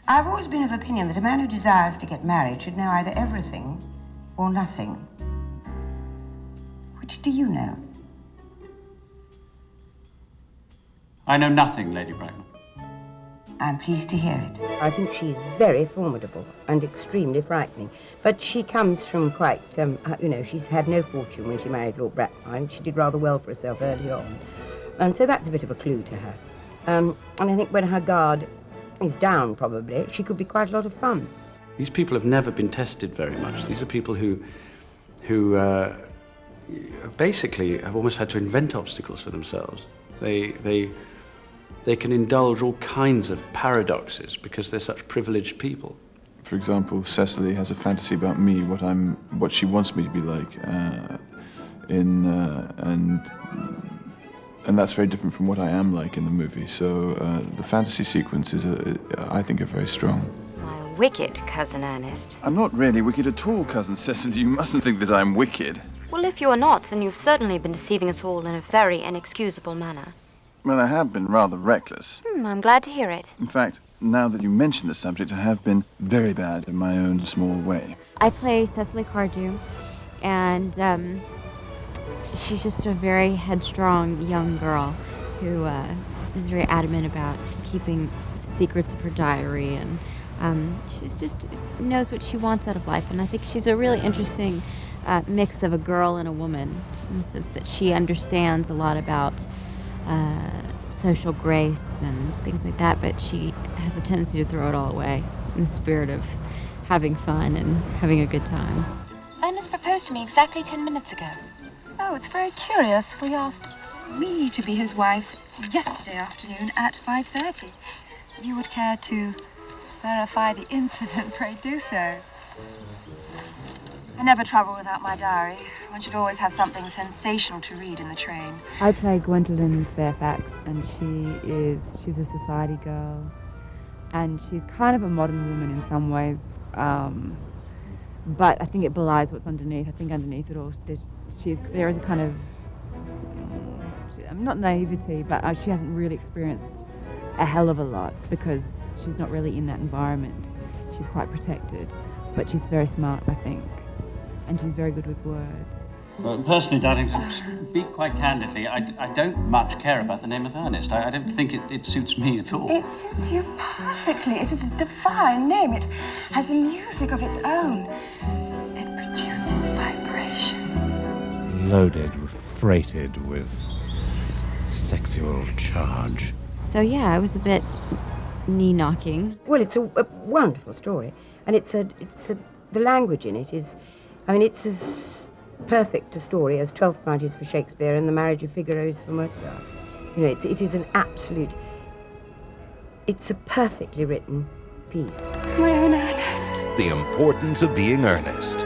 I've always been of opinion that a man who desires to get married should know either everything or nothing. Which do you know? I know nothing, Lady Bracknell. I'm pleased to hear it. I think she's very formidable and extremely frightening. But she comes from quite, she's had no fortune when she married Lord Bracknell, and she did rather well for herself early on. And so that's a bit of a clue to her. And I think when her guard is down, probably, she could be quite a lot of fun. These people have never been tested very much. These are people who basically have almost had to invent obstacles for themselves. They can indulge all kinds of paradoxes because they're such privileged people. For example, Cecily has a fantasy about me, what she wants me to be like, and that's very different from what I am like in the movie. So the fantasy sequences, I think, are very strong. My wicked cousin Ernest. I'm not really wicked at all, cousin Cecily. You mustn't think that I'm wicked. Well, if you are not, then you've certainly been deceiving us all in a very inexcusable manner. Well, I have been rather reckless. I'm glad to hear it. In fact, now that you mention the subject, I have been very bad in my own small way. I play Cecily Cardew, and she's just a very headstrong young girl who is very adamant about keeping secrets of her diary, and she's just knows what she wants out of life. And I think she's a really interesting mix of a girl and a woman, in the sense that she understands a lot about social grace and things like that, but she has a tendency to throw it all away in the spirit of having fun and having a good time. Ernest proposed to me exactly 10 minutes ago. Oh, it's very curious. We asked me to be his wife yesterday afternoon at 5:30. If you would care to verify the incident, pray do so. I never travel without my diary. One should always have something sensational to read in the train. I play Gwendolen Fairfax, and she's a society girl, and she's kind of a modern woman in some ways, but I think it belies what's underneath. I think underneath it all, there is a kind of, not naivety, but she hasn't really experienced a hell of a lot because she's not really in that environment. She's quite protected, but she's very smart, I think. And she's very good with words. Well, personally, darling, to speak quite candidly, I don't much care about the name of Earnest. I don't think it suits me at all. It suits you perfectly. It is a divine name. It has a music of its own. It produces vibrations. It's loaded, freighted with sexual charge. So yeah, I was a bit knee-knocking. Well, it's a wonderful story, and the language in it is, it's as perfect a story as Twelfth Night is for Shakespeare and The Marriage of Figaro is for Mozart. It is an absolute, it's a perfectly written piece. My own Ernest. The Importance of Being Earnest.